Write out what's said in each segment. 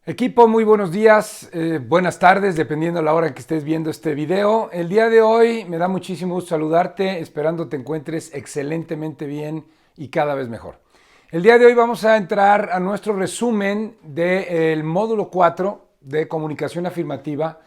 Equipo, muy buenos días, buenas tardes, dependiendo de la hora en que estés viendo este video. El día de hoy me da muchísimo gusto saludarte, esperando te encuentres excelentemente bien y cada vez mejor. El día de hoy vamos a entrar a nuestro resumen del módulo 4 de comunicación afirmativa.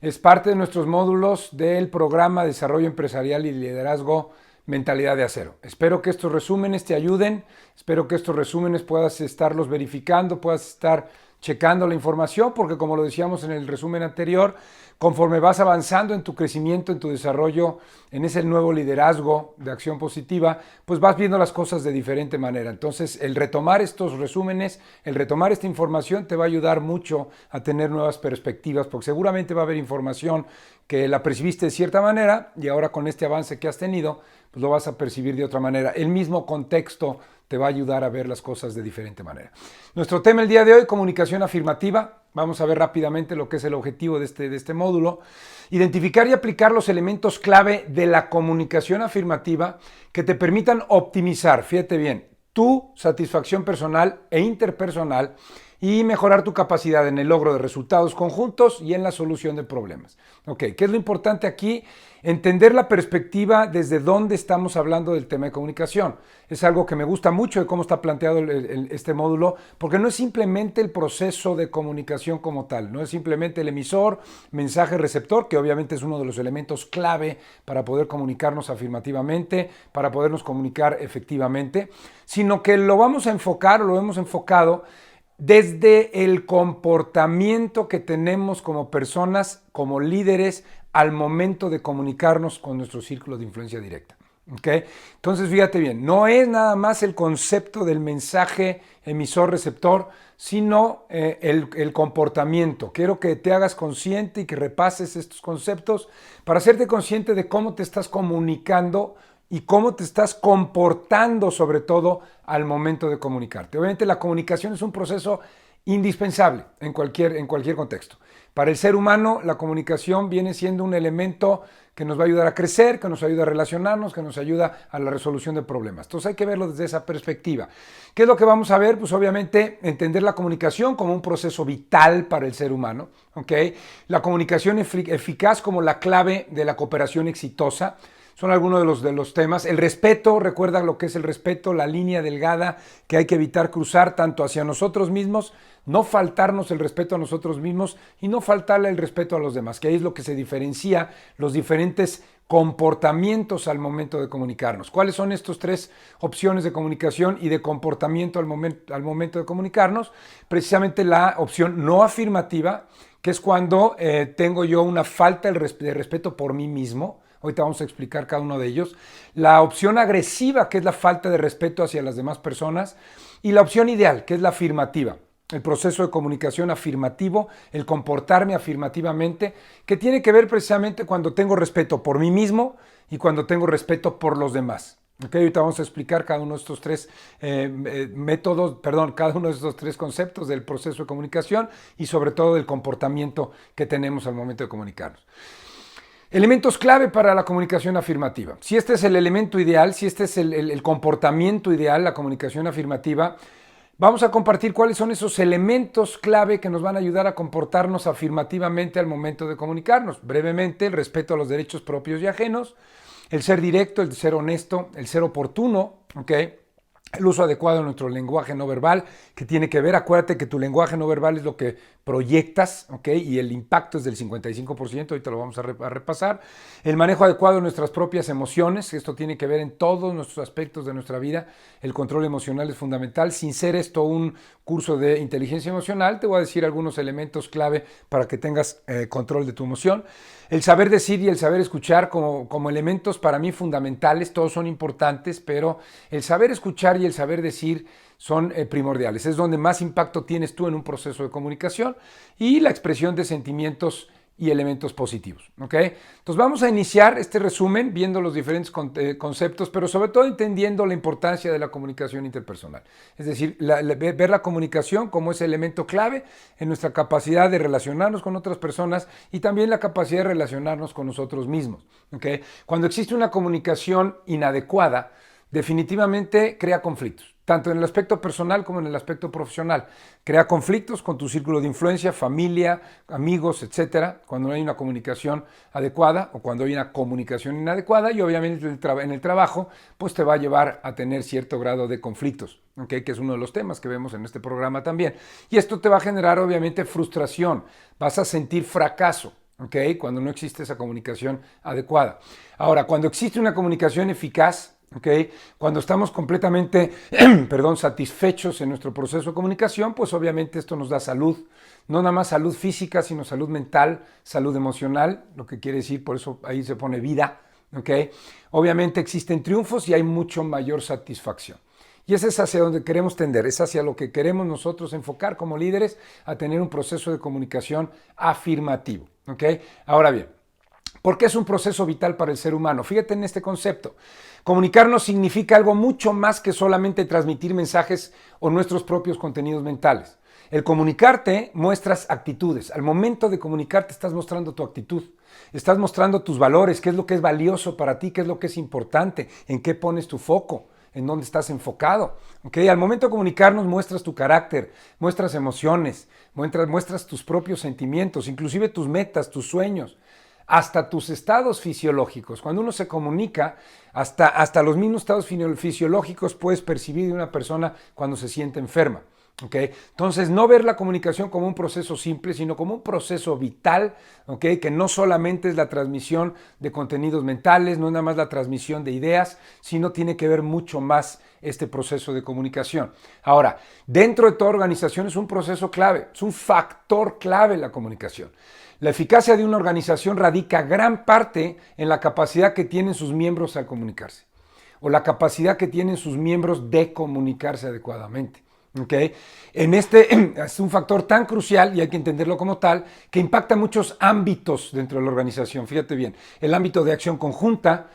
Es parte de nuestros módulos del programa Desarrollo Empresarial y Liderazgo Mentalidad de Acero. Espero que estos resúmenes te ayuden, espero que estos resúmenes puedas estarlos verificando, puedas estar checando la información, porque como lo decíamos en el resumen anterior, conforme vas avanzando en tu crecimiento, en tu desarrollo, en ese nuevo liderazgo de acción positiva, pues vas viendo las cosas de diferente manera. Entonces, el retomar estos resúmenes, el retomar esta información te va a ayudar mucho a tener nuevas perspectivas, porque seguramente va a haber información que la percibiste de cierta manera y ahora con este avance que has tenido, pues lo vas a percibir de otra manera. El mismo contexto te va a ayudar a ver las cosas de diferente manera. Nuestro tema el día de hoy, comunicación afirmativa. Vamos a ver rápidamente lo que es el objetivo de este módulo. Identificar y aplicar los elementos clave de la comunicación afirmativa que te permitan optimizar, fíjate bien, tu satisfacción personal e interpersonal y mejorar tu capacidad en el logro de resultados conjuntos y en la solución de problemas. Ok, ¿qué es lo importante aquí? Entender la perspectiva desde dónde estamos hablando del tema de comunicación. Es algo que me gusta mucho de cómo está planteado este módulo, porque no es simplemente el proceso de comunicación como tal, no es simplemente el emisor, mensaje, receptor, que obviamente es uno de los elementos clave para poder comunicarnos afirmativamente, para podernos comunicar efectivamente, sino que lo vamos a enfocar o lo hemos enfocado desde el comportamiento que tenemos como personas, como líderes, al momento de comunicarnos con nuestro círculo de influencia directa. ¿Okay? Entonces, fíjate bien, no es nada más el concepto del mensaje emisor-receptor, sino el comportamiento. Quiero que te hagas consciente y que repases estos conceptos para hacerte consciente de cómo te estás comunicando y cómo te estás comportando, sobre todo al momento de comunicarte. Obviamente la comunicación es un proceso indispensable en cualquier contexto. Para el ser humano, la comunicación viene siendo un elemento que nos va a ayudar a crecer, que nos ayuda a relacionarnos, que nos ayuda a la resolución de problemas. Entonces hay que verlo desde esa perspectiva. ¿Qué es lo que vamos a ver? Pues obviamente entender la comunicación como un proceso vital para el ser humano. ¿Okay? La comunicación eficaz como la clave de la cooperación exitosa. Son algunos de los temas. El respeto, recuerda lo que es el respeto, la línea delgada que hay que evitar cruzar tanto hacia nosotros mismos, no faltarnos el respeto a nosotros mismos y no faltarle el respeto a los demás, que ahí es lo que se diferencia los diferentes comportamientos al momento de comunicarnos. ¿Cuáles son estas tres opciones de comunicación y de comportamiento al momento de comunicarnos? Precisamente la opción no afirmativa, que es cuando tengo yo una falta de respeto por mí mismo. Ahorita vamos a explicar cada uno de ellos. La opción agresiva, que es la falta de respeto hacia las demás personas. Y la opción ideal, que es la afirmativa. El proceso de comunicación afirmativo, el comportarme afirmativamente, que tiene que ver precisamente cuando tengo respeto por mí mismo y cuando tengo respeto por los demás. Okay, ahorita vamos a explicar cada uno de estos tres cada uno de estos tres conceptos del proceso de comunicación y sobre todo del comportamiento que tenemos al momento de comunicarnos. Elementos clave para la comunicación afirmativa. Si este es el elemento ideal, si este es el comportamiento ideal, la comunicación afirmativa, vamos a compartir cuáles son esos elementos clave que nos van a ayudar a comportarnos afirmativamente al momento de comunicarnos. Brevemente, el respeto a los derechos propios y ajenos, el ser directo, el ser honesto, el ser oportuno, ¿okay? El uso adecuado de nuestro lenguaje no verbal, que tiene que ver, acuérdate que tu lenguaje no verbal es lo que proyectas, ¿ok? Y el impacto es del 55%, ahorita lo vamos a repasar. El manejo adecuado de nuestras propias emociones, esto tiene que ver en todos nuestros aspectos de nuestra vida. El control emocional es fundamental. Sin ser esto un curso de inteligencia emocional, te voy a decir algunos elementos clave para que tengas control de tu emoción. El saber decir y el saber escuchar como elementos para mí fundamentales, todos son importantes, pero el saber escuchar y el saber decir son primordiales. Es donde más impacto tienes tú en un proceso de comunicación y la expresión de sentimientos y elementos positivos. ¿Okay? Entonces vamos a iniciar este resumen viendo los diferentes conceptos, pero sobre todo entendiendo la importancia de la comunicación interpersonal. Es decir, ver la comunicación como ese elemento clave en nuestra capacidad de relacionarnos con otras personas y también la capacidad de relacionarnos con nosotros mismos. ¿Okay? Cuando existe una comunicación inadecuada, definitivamente crea conflictos, tanto en el aspecto personal como en el aspecto profesional. Crea conflictos con tu círculo de influencia, familia, amigos, etcétera, cuando no hay una comunicación adecuada o cuando hay una comunicación inadecuada, y obviamente en el trabajo pues te va a llevar a tener cierto grado de conflictos, ¿okay? Que es uno de los temas que vemos en este programa también. Y esto te va a generar obviamente frustración, vas a sentir fracaso, ¿okay? Cuando no existe esa comunicación adecuada. Ahora, cuando existe una comunicación eficaz, ¿okay? Cuando estamos completamente satisfechos en nuestro proceso de comunicación, pues obviamente esto nos da salud, no nada más salud física, sino salud mental, salud emocional, lo que quiere decir, por eso ahí se pone vida, ¿okay? Obviamente existen triunfos y hay mucho mayor satisfacción. Y ese es hacia donde queremos tender, es hacia lo que queremos nosotros enfocar como líderes, a tener un proceso de comunicación afirmativo, ¿okay? Ahora bien, ¿por qué es un proceso vital para el ser humano? Fíjate en este concepto. Comunicarnos significa algo mucho más que solamente transmitir mensajes o nuestros propios contenidos mentales. El comunicarte muestras actitudes. Al momento de comunicarte estás mostrando tu actitud. Estás mostrando tus valores, qué es lo que es valioso para ti, qué es lo que es importante, en qué pones tu foco, en dónde estás enfocado. ¿Okay? Al momento de comunicarnos muestras tu carácter, muestras emociones, muestras tus propios sentimientos, inclusive tus metas, tus sueños, hasta tus estados fisiológicos. Cuando uno se comunica, hasta los mismos estados fisiológicos puedes percibir de una persona cuando se siente enferma. ¿Okay? Entonces, no ver la comunicación como un proceso simple, sino como un proceso vital, ¿okay? Que no solamente es la transmisión de contenidos mentales, no es nada más la transmisión de ideas, sino tiene que ver mucho más este proceso de comunicación. Ahora, dentro de toda organización es un proceso clave, es un factor clave la comunicación. La eficacia de una organización radica gran parte en la capacidad que tienen sus miembros al comunicarse, o la capacidad que tienen sus miembros de comunicarse adecuadamente. ¿Okay? Es un factor tan crucial, y hay que entenderlo como tal, que impacta muchos ámbitos dentro de la organización. Fíjate bien, el ámbito de acción conjunta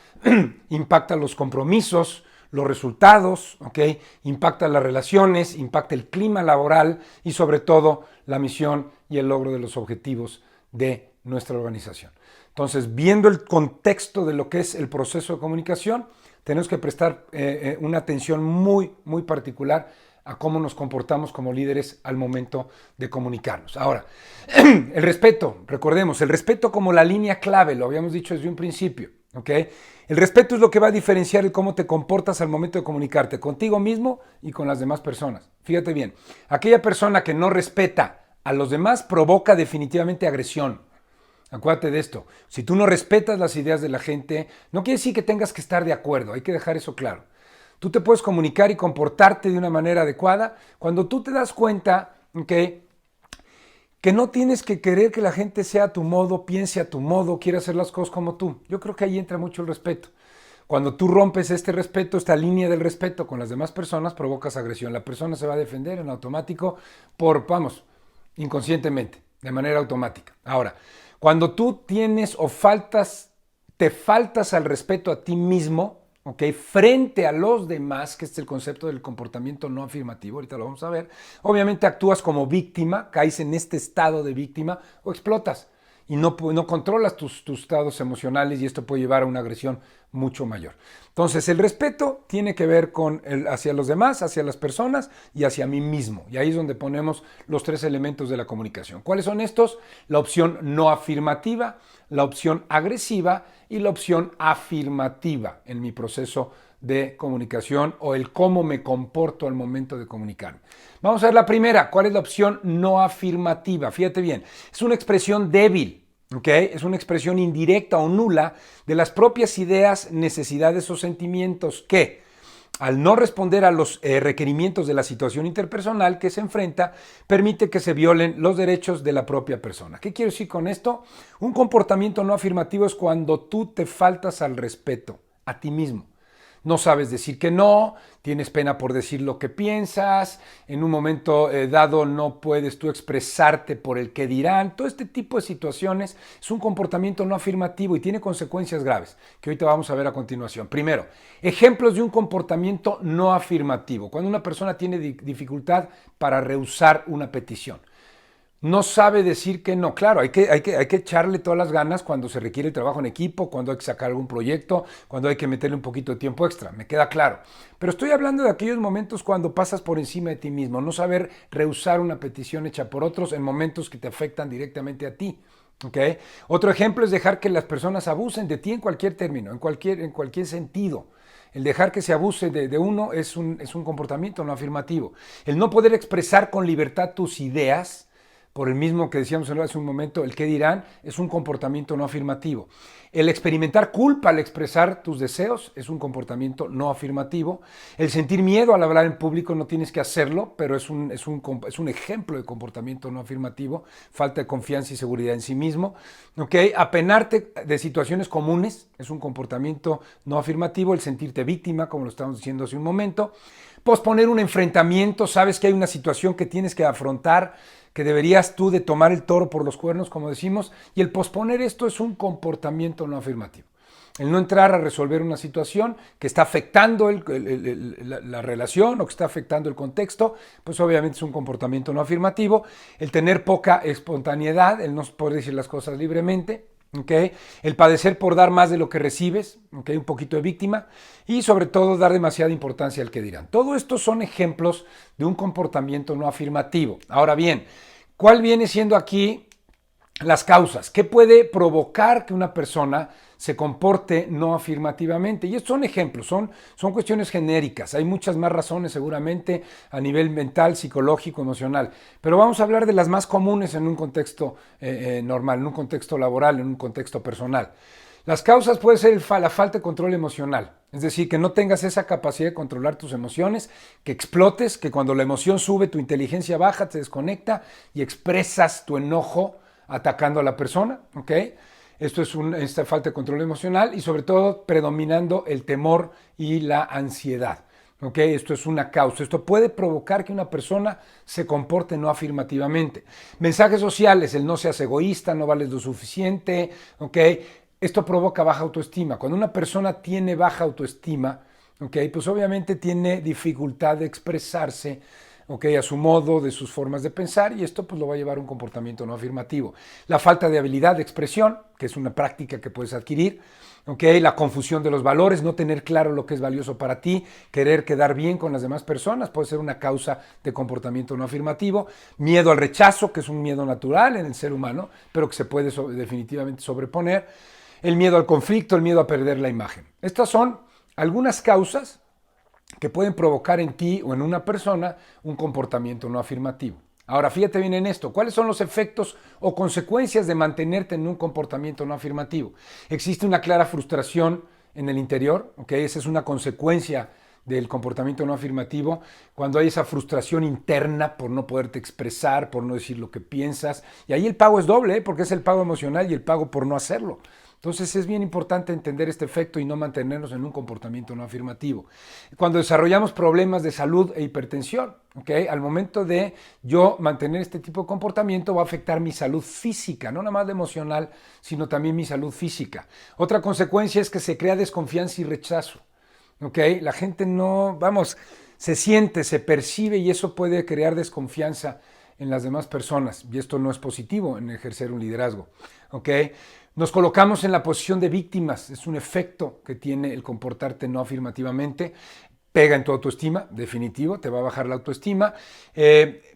impacta los compromisos, los resultados, ¿okay? Impacta las relaciones, impacta el clima laboral y sobre todo la misión y el logro de los objetivos de nuestra organización. Entonces, viendo el contexto de lo que es el proceso de comunicación, tenemos que prestar una atención muy, muy particular a cómo nos comportamos como líderes al momento de comunicarnos. Ahora, el respeto, recordemos, el respeto como la línea clave, lo habíamos dicho desde un principio, ¿ok? El respeto es lo que va a diferenciar el cómo te comportas al momento de comunicarte contigo mismo y con las demás personas. Fíjate bien, aquella persona que no respeta a los demás provoca definitivamente agresión. Acuérdate de esto, si tú no respetas las ideas de la gente, no quiere decir que tengas que estar de acuerdo, hay que dejar eso claro. Tú te puedes comunicar y comportarte de una manera adecuada cuando tú te das cuenta, ¿okay?, que no tienes que querer que la gente sea a tu modo, piense a tu modo, quiera hacer las cosas como tú. Yo creo que ahí entra mucho el respeto. Cuando tú rompes este respeto, esta línea del respeto con las demás personas, provocas agresión. La persona se va a defender en automático inconscientemente, de manera automática. Ahora, cuando tú tienes te faltas al respeto a ti mismo, ¿okay?, frente a los demás, que es el concepto del comportamiento no afirmativo, ahorita lo vamos a ver, obviamente actúas como víctima, caes en este estado de víctima o explotas y no controlas tus estados emocionales y esto puede llevar a una agresión mucho mayor. Entonces, el respeto tiene que ver con hacia los demás, hacia las personas y hacia mí mismo. Y ahí es donde ponemos los tres elementos de la comunicación. ¿Cuáles son estos? La opción no afirmativa, la opción agresiva y la opción afirmativa en mi proceso de comunicación o el cómo me comporto al momento de comunicarme. Vamos a ver la primera. ¿Cuál es la opción no afirmativa? Fíjate bien, es una expresión débil, ¿okay? Es una expresión indirecta o nula de las propias ideas, necesidades o sentimientos que, al no responder a los requerimientos de la situación interpersonal que se enfrenta, permite que se violen los derechos de la propia persona. ¿Qué quiero decir con esto? Un comportamiento no afirmativo es cuando tú te faltas al respeto a ti mismo. No sabes decir que no, tienes pena por decir lo que piensas, en un momento dado no puedes tú expresarte por el que dirán. Todo este tipo de situaciones es un comportamiento no afirmativo y tiene consecuencias graves, que ahorita vamos a ver a continuación. Primero, ejemplos de un comportamiento no afirmativo. Cuando una persona tiene dificultad para rehusar una petición. No sabe decir que no. Claro, hay que echarle todas las ganas cuando se requiere trabajo en equipo, cuando hay que sacar algún proyecto, cuando hay que meterle un poquito de tiempo extra, me queda claro. Pero estoy hablando de aquellos momentos cuando pasas por encima de ti mismo, no saber rehusar una petición hecha por otros en momentos que te afectan directamente a ti. ¿Okay? Otro ejemplo es dejar que las personas abusen de ti en cualquier término, en cualquier sentido. El dejar que se abuse de uno es un comportamiento no afirmativo. El no poder expresar con libertad tus ideas, por el mismo que decíamos hace un momento, el qué dirán, es un comportamiento no afirmativo. El experimentar culpa al expresar tus deseos es un comportamiento no afirmativo. El sentir miedo al hablar en público, no tienes que hacerlo, pero es un ejemplo de comportamiento no afirmativo. Falta de confianza y seguridad en sí mismo. ¿Okay? Apenarte de situaciones comunes es un comportamiento no afirmativo. El sentirte víctima, como lo estábamos diciendo hace un momento. Posponer un enfrentamiento, sabes que hay una situación que tienes que afrontar, que deberías tú de tomar el toro por los cuernos, como decimos, y el posponer esto es un comportamiento no afirmativo. El no entrar a resolver una situación que está afectando la relación o que está afectando el contexto, pues obviamente es un comportamiento no afirmativo. El tener poca espontaneidad, el no poder decir las cosas libremente, ¿okay? El padecer por dar más de lo que recibes, ¿okay? Un poquito de víctima, y sobre todo dar demasiada importancia al que dirán. Todo esto son ejemplos de un comportamiento no afirmativo. Ahora bien, ¿cuál viene siendo aquí las causas? ¿Qué puede provocar que una persona se comporte no afirmativamente? Y estos son ejemplos, son cuestiones genéricas. Hay muchas más razones seguramente a nivel mental, psicológico, emocional. Pero vamos a hablar de las más comunes en un contexto normal, en un contexto laboral, en un contexto personal. Las causas pueden ser la falta de control emocional, es decir, que no tengas esa capacidad de controlar tus emociones, que explotes, que cuando la emoción sube tu inteligencia baja, te desconecta y expresas tu enojo atacando a la persona, ¿ok? Esto es esta falta de control emocional y sobre todo predominando el temor y la ansiedad. ¿Okay? Esto es una causa. Esto puede provocar que una persona se comporte no afirmativamente. Mensajes sociales, el no seas egoísta, no vales lo suficiente, ¿okay? Esto provoca baja autoestima. Cuando una persona tiene baja autoestima, ¿okay? Pues obviamente tiene dificultad de expresarse, ¿okay? A su modo, de sus formas de pensar, y esto pues lo va a llevar a un comportamiento no afirmativo. La falta de habilidad de expresión, que es una práctica que puedes adquirir, ¿okay? La confusión de los valores, no tener claro lo que es valioso para ti, querer quedar bien con las demás personas, puede ser una causa de comportamiento no afirmativo. Miedo al rechazo, que es un miedo natural en el ser humano, pero que se puede definitivamente sobreponer. El miedo al conflicto, el miedo a perder la imagen. Estas son algunas causas que pueden provocar en ti o en una persona un comportamiento no afirmativo. Ahora, fíjate bien en esto. ¿Cuáles son los efectos o consecuencias de mantenerte en un comportamiento no afirmativo? Existe una clara frustración en el interior, ¿ok? Esa es una consecuencia del comportamiento no afirmativo, cuando hay esa frustración interna por no poderte expresar, por no decir lo que piensas. Y ahí el pago es doble, porque es el pago emocional y el pago por no hacerlo. Entonces es bien importante entender este efecto y no mantenernos en un comportamiento no afirmativo. Cuando desarrollamos problemas de salud e hipertensión, ¿okay? Al momento de yo mantener este tipo de comportamiento va a afectar mi salud física, no nada más la emocional, sino también mi salud física. Otra consecuencia es que se crea desconfianza y rechazo. ¿Okay? La gente no, vamos, se siente, se percibe y eso puede crear desconfianza en las demás personas y esto no es positivo en ejercer un liderazgo. ¿Okay? Nos colocamos en la posición de víctimas, es un efecto que tiene el comportarte no afirmativamente. Pega en tu autoestima, definitivo, te va a bajar la autoestima.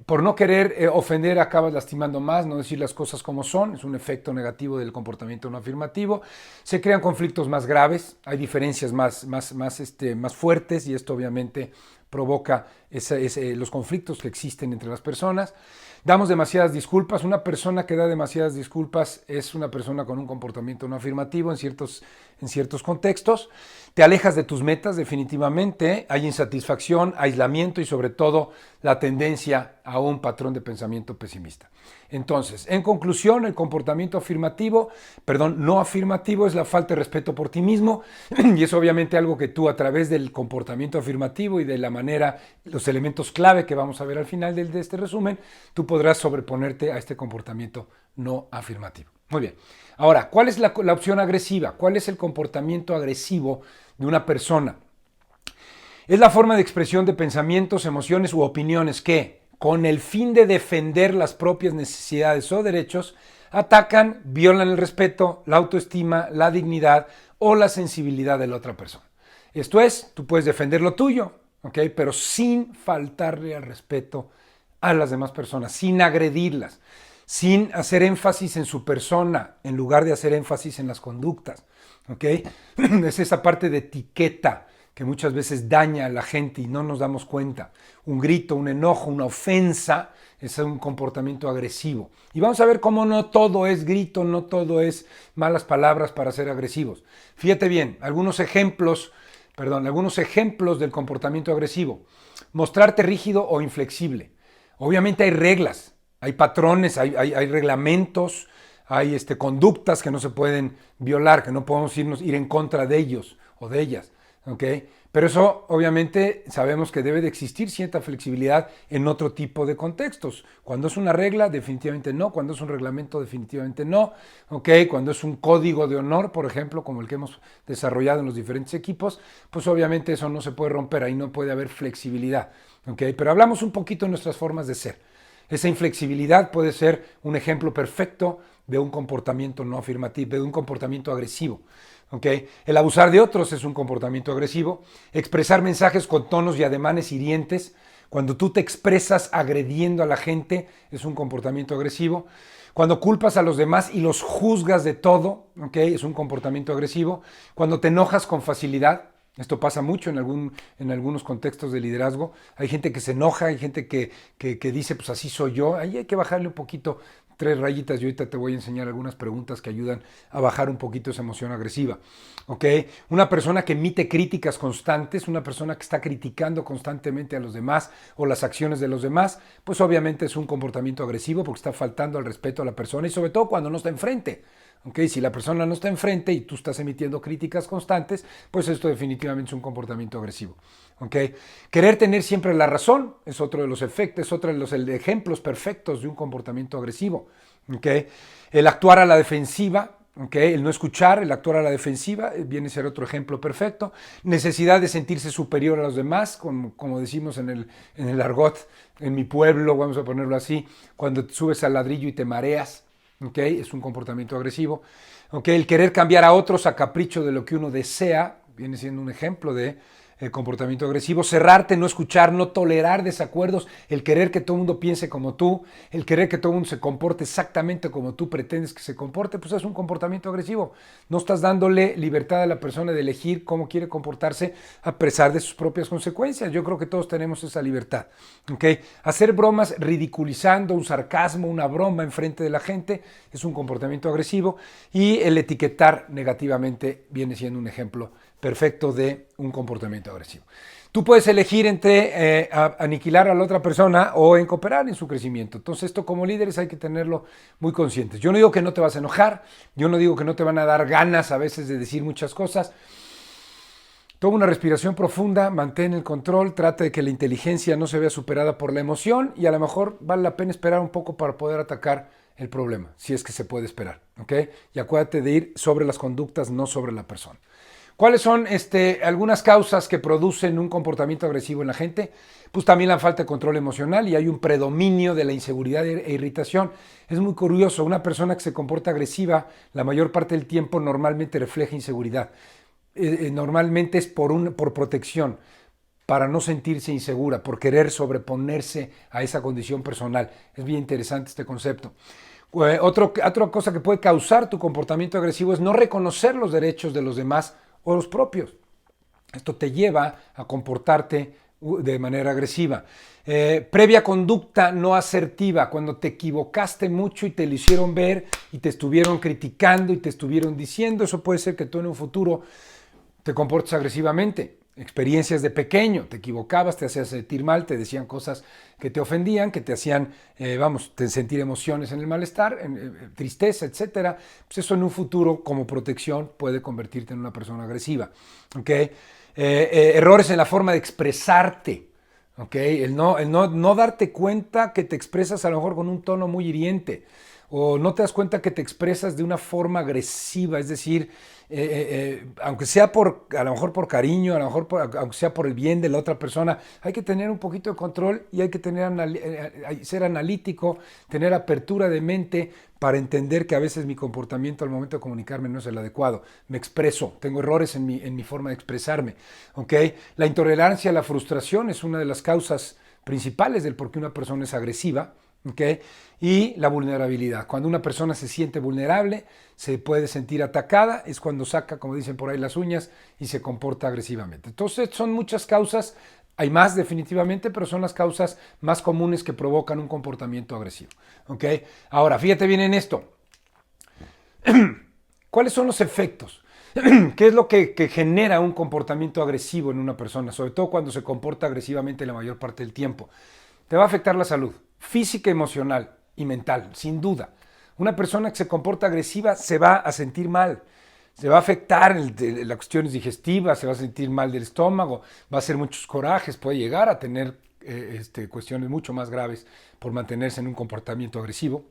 Por no querer ofender acabas lastimando más, no decir las cosas como son, es un efecto negativo del comportamiento no afirmativo. Se crean conflictos más graves, hay diferencias más fuertes y esto obviamente provoca los conflictos que existen entre las personas. Damos demasiadas disculpas. Una persona que da demasiadas disculpas es una persona con un comportamiento no afirmativo en ciertos contextos. Te alejas de tus metas definitivamente. Hay insatisfacción, aislamiento y sobre todo la tendencia a un patrón de pensamiento pesimista. Entonces, en conclusión, el comportamiento no afirmativo es la falta de respeto por ti mismo y es obviamente algo que tú a través del comportamiento afirmativo y de la manera, los elementos clave que vamos a ver al final de este resumen, tú podrás sobreponerte a este comportamiento no afirmativo. Muy bien. Ahora, ¿cuál es la opción agresiva? ¿Cuál es el comportamiento agresivo de una persona? Es la forma de expresión de pensamientos, emociones u opiniones que con el fin de defender las propias necesidades o derechos, atacan, violan el respeto, la autoestima, la dignidad o la sensibilidad de la otra persona. Esto es, tú puedes defender lo tuyo, ¿ok? Pero sin faltarle al respeto a las demás personas, sin agredirlas, sin hacer énfasis en su persona, en lugar de hacer énfasis en las conductas, ¿ok? Es esa parte de etiqueta que muchas veces daña a la gente y no nos damos cuenta. Un grito, un enojo, una ofensa es un comportamiento agresivo. Y vamos a ver cómo no todo es grito, no todo es malas palabras para ser agresivos. Fíjate bien, algunos ejemplos del comportamiento agresivo. Mostrarte rígido o inflexible. Obviamente hay reglas, hay patrones, hay reglamentos, hay conductas que no se pueden violar, que no podemos ir en contra de ellos o de ellas. ¿Okay? Pero eso obviamente sabemos que debe de existir cierta flexibilidad en otro tipo de contextos. Cuando es una regla, definitivamente no. Cuando es un reglamento, definitivamente no. ¿Okay? Cuando es un código de honor, por ejemplo, como el que hemos desarrollado en los diferentes equipos, pues obviamente eso no se puede romper, ahí no puede haber flexibilidad. ¿Okay? Pero hablamos un poquito de nuestras formas de ser. Esa inflexibilidad puede ser un ejemplo perfecto de un comportamiento no afirmativo, de un comportamiento agresivo. ¿Okay? El abusar de otros es un comportamiento agresivo. Expresar mensajes con tonos y ademanes hirientes. Cuando tú te expresas agrediendo a la gente es un comportamiento agresivo. Cuando culpas a los demás y los juzgas de todo, ¿okay? Es un comportamiento agresivo. Cuando te enojas con facilidad. Esto pasa mucho en algunos contextos de liderazgo. Hay gente que se enoja, hay gente que dice, pues así soy yo. Ahí hay que bajarle un poquito, 3 rayitas. Y ahorita te voy a enseñar algunas preguntas que ayudan a bajar un poquito esa emoción agresiva. ¿Ok? Una persona que emite críticas constantes, una persona que está criticando constantemente a los demás o las acciones de los demás, pues obviamente es un comportamiento agresivo porque está faltando al respeto a la persona y sobre todo cuando no está enfrente. Okay, si la persona no está enfrente y tú estás emitiendo críticas constantes, pues esto definitivamente es un comportamiento agresivo. Okay. Querer tener siempre la razón es otro de los efectos, es otro de los ejemplos perfectos de un comportamiento agresivo. Okay. El actuar a la defensiva, okay, el no escuchar, el actuar a la defensiva viene a ser otro ejemplo perfecto. Necesidad de sentirse superior a los demás, como decimos en el argot, en mi pueblo, vamos a ponerlo así, cuando te subes al ladrillo y te mareas. Okay, es un comportamiento agresivo. Okay, el querer cambiar a otros a capricho de lo que uno desea viene siendo un ejemplo de comportamiento agresivo. Cerrarte, no escuchar, no tolerar desacuerdos, el querer que todo el mundo piense como tú, el querer que todo el mundo se comporte exactamente como tú pretendes que se comporte, pues es un comportamiento agresivo. No estás dándole libertad a la persona de elegir cómo quiere comportarse a pesar de sus propias consecuencias. Yo creo que todos tenemos esa libertad. ¿Okay? Hacer bromas ridiculizando, un sarcasmo, una broma enfrente de la gente es un comportamiento agresivo, y el etiquetar negativamente viene siendo un ejemplo perfecto de un comportamiento agresivo. Tú puedes elegir entre aniquilar a la otra persona o en cooperar en su crecimiento. Entonces esto como líderes hay que tenerlo muy conscientes. Yo no digo que no te vas a enojar, yo no digo que no te van a dar ganas a veces de decir muchas cosas. Toma una respiración profunda, mantén el control, trata de que la inteligencia no se vea superada por la emoción y a lo mejor vale la pena esperar un poco para poder atacar el problema, si es que se puede esperar. ¿Okay? Y acuérdate de ir sobre las conductas, no sobre la persona. ¿Cuáles son algunas causas que producen un comportamiento agresivo en la gente? Pues también la falta de control emocional y hay un predominio de la inseguridad e irritación. Es muy curioso, una persona que se comporta agresiva la mayor parte del tiempo normalmente refleja inseguridad. Normalmente es por protección, para no sentirse insegura, por querer sobreponerse a esa condición personal. Es bien interesante este concepto. Otra cosa que puede causar tu comportamiento agresivo es no reconocer los derechos de los demás o los propios. Esto te lleva a comportarte de manera agresiva. Previa conducta no asertiva, cuando te equivocaste mucho y te lo hicieron ver y te estuvieron criticando y te estuvieron diciendo, eso puede ser que tú en un futuro te comportes agresivamente. Experiencias de pequeño, te equivocabas, te hacías sentir mal, te decían cosas que te ofendían, que te hacían, sentir emociones en el malestar, tristeza, etc. Pues eso en un futuro, como protección, puede convertirte en una persona agresiva. ¿Okay? Errores en la forma de expresarte. ¿Okay? El no darte cuenta que te expresas a lo mejor con un tono muy hiriente, o no te das cuenta que te expresas de una forma agresiva, es decir, aunque sea a lo mejor por cariño, a lo mejor aunque sea por el bien de la otra persona, hay que tener un poquito de control y hay que ser analítico, tener apertura de mente para entender que a veces mi comportamiento al momento de comunicarme no es el adecuado. Me expreso, tengo errores en mi forma de expresarme. ¿Okay? La intolerancia a la frustración es una de las causas principales del por qué una persona es agresiva. ¿Okay? Y la vulnerabilidad. Cuando una persona se siente vulnerable, se puede sentir atacada, es cuando saca, como dicen por ahí, las uñas y se comporta agresivamente. Entonces son muchas causas, hay más definitivamente, pero son las causas más comunes que provocan un comportamiento agresivo. ¿Okay? Ahora, fíjate bien en esto. ¿Cuáles son los efectos? ¿Qué es lo que genera un comportamiento agresivo en una persona? Sobre todo cuando se comporta agresivamente la mayor parte del tiempo. Te va a afectar la salud física, emocional y mental, sin duda. Una persona que se comporta agresiva se va a sentir mal, se va a afectar las cuestiones digestivas, se va a sentir mal del estómago, va a hacer muchos corajes, puede llegar a tener cuestiones mucho más graves por mantenerse en un comportamiento agresivo.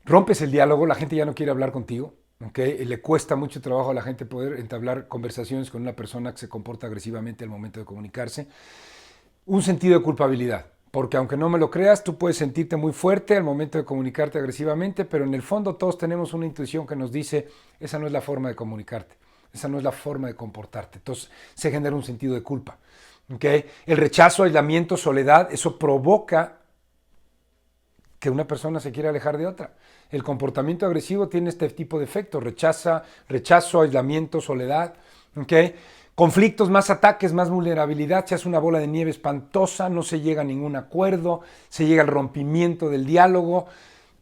Rompes el diálogo, la gente ya no quiere hablar contigo. ¿Okay? Le cuesta mucho trabajo a la gente poder entablar conversaciones con una persona que se comporta agresivamente al momento de comunicarse. Un sentido de culpabilidad. Porque aunque no me lo creas, tú puedes sentirte muy fuerte al momento de comunicarte agresivamente, pero en el fondo todos tenemos una intuición que nos dice, esa no es la forma de comunicarte, esa no es la forma de comportarte. Entonces se genera un sentido de culpa. ¿Okay? El rechazo, aislamiento, soledad, eso provoca que una persona se quiera alejar de otra. El comportamiento agresivo tiene este tipo de efectos, rechazo, aislamiento, soledad. ¿Okay? Conflictos, más ataques, más vulnerabilidad, se hace una bola de nieve espantosa, no se llega a ningún acuerdo, se llega al rompimiento del diálogo,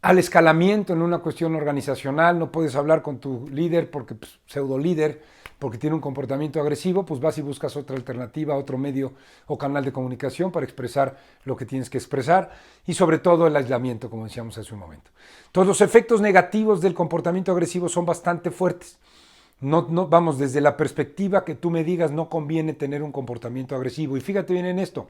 al escalamiento en una cuestión organizacional, no puedes hablar con tu líder porque pseudo líder, porque tiene un comportamiento agresivo, pues vas y buscas otra alternativa, otro medio o canal de comunicación para expresar lo que tienes que expresar y sobre todo el aislamiento, como decíamos hace un momento. Entonces los efectos negativos del comportamiento agresivo son bastante fuertes. No, vamos, desde la perspectiva que tú me digas, no conviene tener un comportamiento agresivo. Y fíjate bien en esto.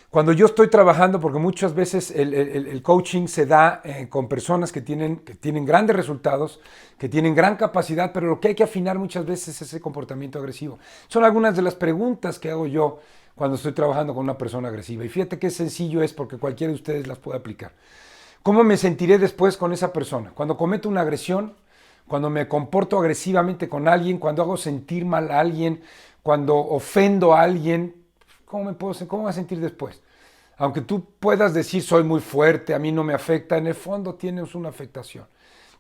Cuando yo estoy trabajando, porque muchas veces el coaching se da con personas que tienen grandes resultados, que tienen gran capacidad, pero lo que hay que afinar muchas veces es ese comportamiento agresivo. Son algunas de las preguntas que hago yo cuando estoy trabajando con una persona agresiva. Y fíjate qué sencillo es porque cualquiera de ustedes las puede aplicar. ¿Cómo me sentiré después con esa persona? Cuando cometo una agresión, cuando me comporto agresivamente con alguien, cuando hago sentir mal a alguien, cuando ofendo a alguien, ¿cómo me voy a sentir después? Aunque tú puedas decir soy muy fuerte, a mí no me afecta, en el fondo tienes una afectación.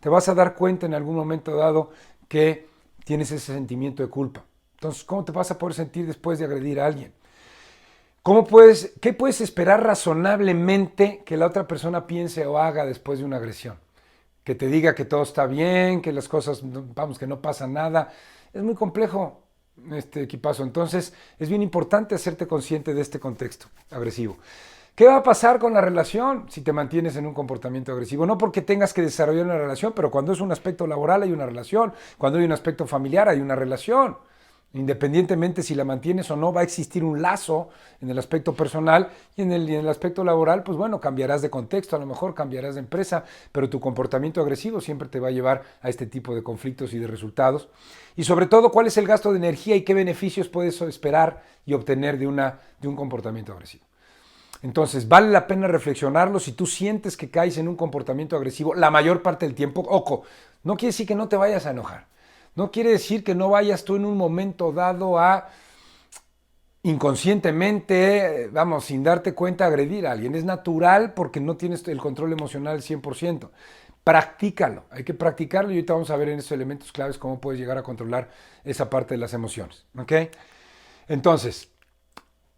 Te vas a dar cuenta en algún momento dado que tienes ese sentimiento de culpa. Entonces, ¿cómo te vas a poder sentir después de agredir a alguien? ¿Qué puedes esperar razonablemente que la otra persona piense o haga después de una agresión? Que te diga que todo está bien, que las cosas, vamos, que no pasa nada. Es muy complejo este equipazo. Entonces, es bien importante hacerte consciente de este contexto agresivo. ¿Qué va a pasar con la relación si te mantienes en un comportamiento agresivo? No porque tengas que desarrollar una relación, pero cuando es un aspecto laboral hay una relación, cuando hay un aspecto familiar hay una relación. Independientemente si la mantienes o no, va a existir un lazo en el aspecto personal y en el aspecto laboral, pues bueno, cambiarás de contexto, a lo mejor cambiarás de empresa, pero tu comportamiento agresivo siempre te va a llevar a este tipo de conflictos y de resultados. Y sobre todo, ¿cuál es el gasto de energía y qué beneficios puedes esperar y obtener de un comportamiento agresivo? Entonces, vale la pena reflexionarlo. Si tú sientes que caes en un comportamiento agresivo la mayor parte del tiempo, ojo, no quiere decir que no te vayas a enojar. No quiere decir que no vayas tú en un momento dado a inconscientemente, vamos, sin darte cuenta, agredir a alguien. Es natural porque no tienes el control emocional al 100%. Practícalo, hay que practicarlo y ahorita vamos a ver en estos elementos claves cómo puedes llegar a controlar esa parte de las emociones. ¿Ok? Entonces,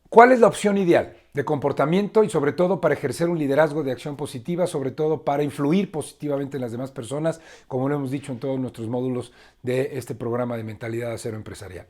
¿cuál es la opción ideal de comportamiento y sobre todo para ejercer un liderazgo de acción positiva, sobre todo para influir positivamente en las demás personas, como lo hemos dicho en todos nuestros módulos de este programa de Mentalidad de Acero Empresarial?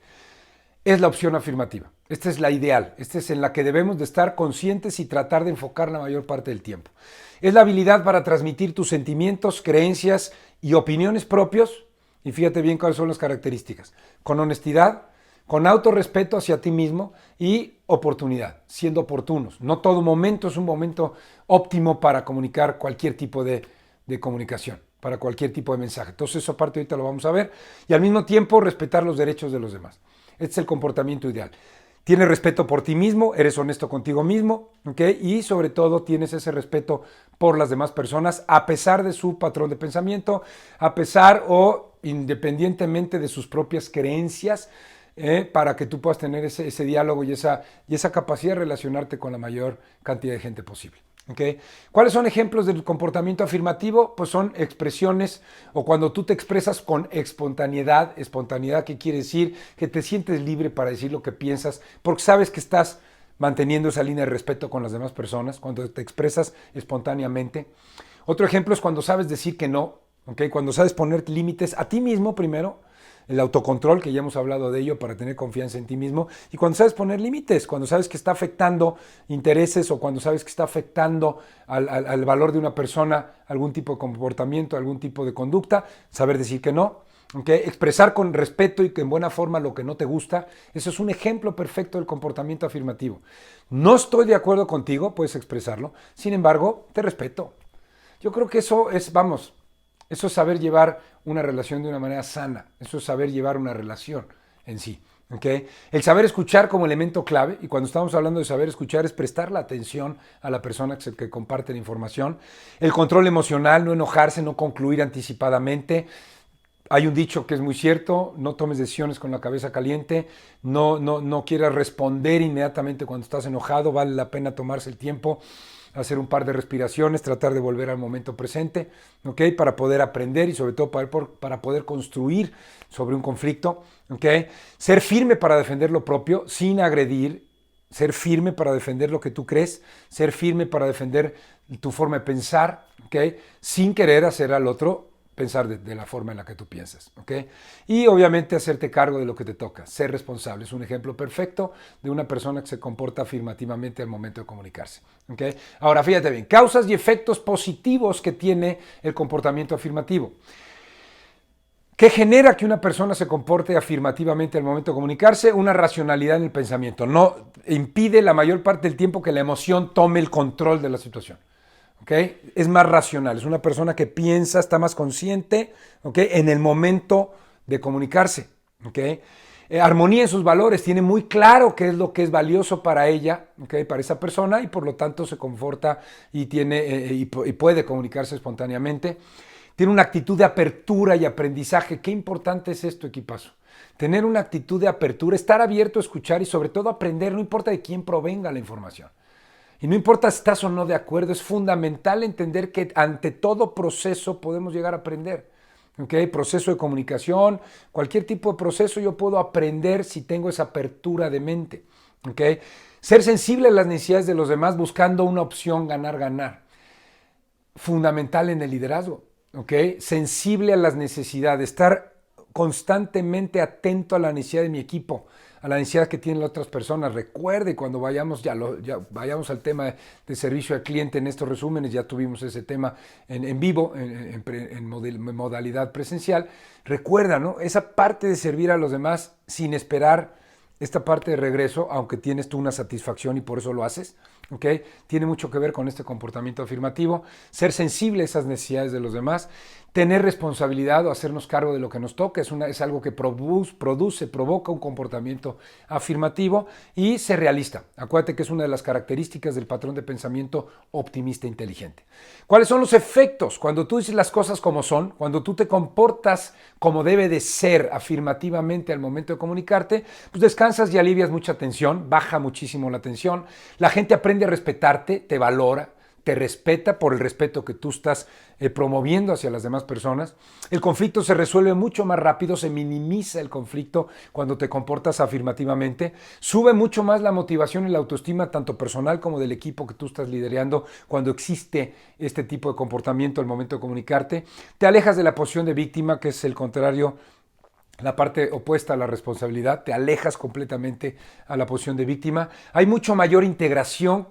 Es la opción afirmativa. Esta es la ideal. Esta es en la que debemos de estar conscientes y tratar de enfocar la mayor parte del tiempo. Es la habilidad para transmitir tus sentimientos, creencias y opiniones propios. Y fíjate bien cuáles son las características. Con honestidad, con autorrespeto hacia ti mismo y oportunidad, siendo oportunos. No todo momento es un momento óptimo para comunicar cualquier tipo de comunicación. para cualquier tipo de mensaje. Entonces, esa parte ahorita lo vamos a ver. Y al mismo tiempo, respetar los derechos de los demás. Este es el comportamiento ideal. Tienes respeto por ti mismo, eres honesto contigo mismo, ¿ok? Y sobre todo tienes ese respeto por las demás personas, a pesar de su patrón de pensamiento, a pesar o independientemente de sus propias creencias, para que tú puedas tener ese diálogo y esa capacidad de relacionarte con la mayor cantidad de gente posible. ¿Okay? ¿Cuáles son ejemplos del comportamiento afirmativo? Pues son expresiones o cuando tú te expresas con espontaneidad. Espontaneidad, ¿qué quiere decir? Que te sientes libre para decir lo que piensas, porque sabes que estás manteniendo esa línea de respeto con las demás personas, cuando te expresas espontáneamente. Otro ejemplo es cuando sabes decir que no, ¿okay? Cuando sabes poner límites a ti mismo primero, el autocontrol, que ya hemos hablado de ello, para tener confianza en ti mismo, y cuando sabes poner límites, cuando sabes que está afectando intereses o cuando sabes que está afectando al valor de una persona, algún tipo de comportamiento, algún tipo de conducta, saber decir que no, ¿okay? Expresar con respeto y en buena forma lo que no te gusta, eso es un ejemplo perfecto del comportamiento afirmativo. No estoy de acuerdo contigo, puedes expresarlo, sin embargo, te respeto. Yo creo que eso es, vamos, eso es saber llevar una relación de una manera sana. Eso es saber llevar una relación en sí. ¿Okay? El saber escuchar como elemento clave, y cuando estamos hablando de saber escuchar es prestar la atención a la persona que comparte la información. El control emocional, no enojarse, no concluir anticipadamente. Hay un dicho que es muy cierto: no tomes decisiones con la cabeza caliente, no quieras responder inmediatamente cuando estás enojado, vale la pena tomarse el tiempo, hacer un par de respiraciones, tratar de volver al momento presente, ¿okay? Para poder aprender y sobre todo para poder construir sobre un conflicto, ¿okay? Ser firme para defender lo propio sin agredir, ser firme para defender lo que tú crees, ser firme para defender tu forma de pensar, ¿okay? Sin querer hacer al otro pensar de la forma en la que tú piensas, ¿ok? Y obviamente hacerte cargo de lo que te toca, ser responsable. Es un ejemplo perfecto de una persona que se comporta afirmativamente al momento de comunicarse, ¿ok? Ahora, fíjate bien, causas y efectos positivos que tiene el comportamiento afirmativo. ¿Qué genera que una persona se comporte afirmativamente al momento de comunicarse? Una racionalidad en el pensamiento. No impide la mayor parte del tiempo que la emoción tome el control de la situación. ¿Okay? Es más racional, es una persona que piensa, está más consciente, ¿okay? En el momento de comunicarse. ¿Okay? Armonía en sus valores, tiene muy claro qué es lo que es valioso para ella, ¿okay? Para esa persona, y por lo tanto se conforta y puede comunicarse espontáneamente. Tiene una actitud de apertura y aprendizaje. Qué importante es esto, equipazo. Tener una actitud de apertura, estar abierto a escuchar y sobre todo aprender, no importa de quién provenga la información. Y no importa si estás o no de acuerdo, es fundamental entender que ante todo proceso podemos llegar a aprender. ¿Okay? Proceso de comunicación, cualquier tipo de proceso yo puedo aprender si tengo esa apertura de mente. ¿Okay? Ser sensible a las necesidades de los demás buscando una opción ganar-ganar. Fundamental en el liderazgo. ¿Okay? Sensible a las necesidades, estar constantemente atento a la necesidad de mi equipo, a la necesidad que tienen las otras personas. Recuerde, cuando vayamos vayamos al tema de servicio al cliente en estos resúmenes, ya tuvimos ese tema en vivo, en modalidad presencial. Recuerda, ¿no? Esa parte de servir a los demás sin esperar esta parte de regreso, aunque tienes tú una satisfacción y por eso lo haces, ¿okay? Tiene mucho que ver con este comportamiento afirmativo. Ser sensible a esas necesidades de los demás, tener responsabilidad o hacernos cargo de lo que nos toca, es algo que provoca un comportamiento afirmativo, y ser realista. Acuérdate que es una de las características del patrón de pensamiento optimista inteligente. ¿Cuáles son los efectos? Cuando tú dices las cosas como son, cuando tú te comportas como debe de ser afirmativamente al momento de comunicarte, pues descansas y alivias mucha tensión, baja muchísimo la tensión, la gente aprende a respetarte, te valora, te respeta por el respeto que tú estás promoviendo hacia las demás personas. El conflicto se resuelve mucho más rápido, se minimiza el conflicto cuando te comportas afirmativamente. Sube mucho más la motivación y la autoestima, tanto personal como del equipo que tú estás liderando, cuando existe este tipo de comportamiento al momento de comunicarte. Te alejas de la posición de víctima, que es el contrario, la parte opuesta a la responsabilidad. Te alejas completamente a la posición de víctima. Hay mucho mayor integración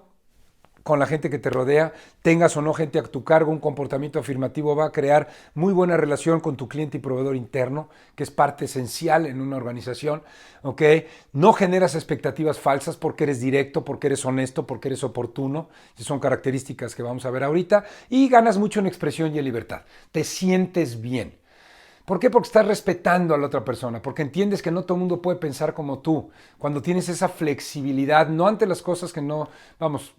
con la gente que te rodea, tengas o no gente a tu cargo, un comportamiento afirmativo va a crear muy buena relación con tu cliente y proveedor interno, que es parte esencial en una organización, ¿ok? No generas expectativas falsas porque eres directo, porque eres honesto, porque eres oportuno, y son características que vamos a ver ahorita, y ganas mucho en expresión y en libertad. Te sientes bien. ¿Por qué? Porque estás respetando a la otra persona, porque entiendes que no todo el mundo puede pensar como tú. Cuando tienes esa flexibilidad, no ante las cosas que no, vamos,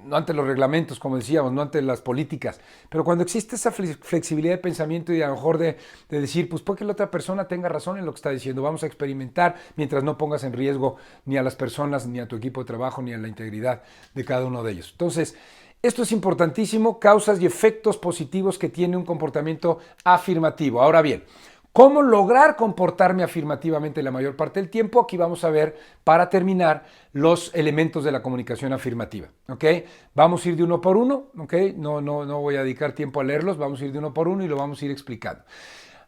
no ante los reglamentos, como decíamos, no ante las políticas, pero cuando existe esa flexibilidad de pensamiento y a lo mejor de decir, pues puede que la otra persona tenga razón en lo que está diciendo, vamos a experimentar mientras no pongas en riesgo ni a las personas, ni a tu equipo de trabajo, ni a la integridad de cada uno de ellos. Entonces, esto es importantísimo, causas y efectos positivos que tiene un comportamiento afirmativo. Ahora bien, ¿cómo lograr comportarme afirmativamente la mayor parte del tiempo? Aquí vamos a ver, para terminar, los elementos de la comunicación afirmativa. ¿Ok? Vamos a ir de uno por uno. ¿Ok? No voy a dedicar tiempo a leerlos, vamos a ir de uno por uno y lo vamos a ir explicando.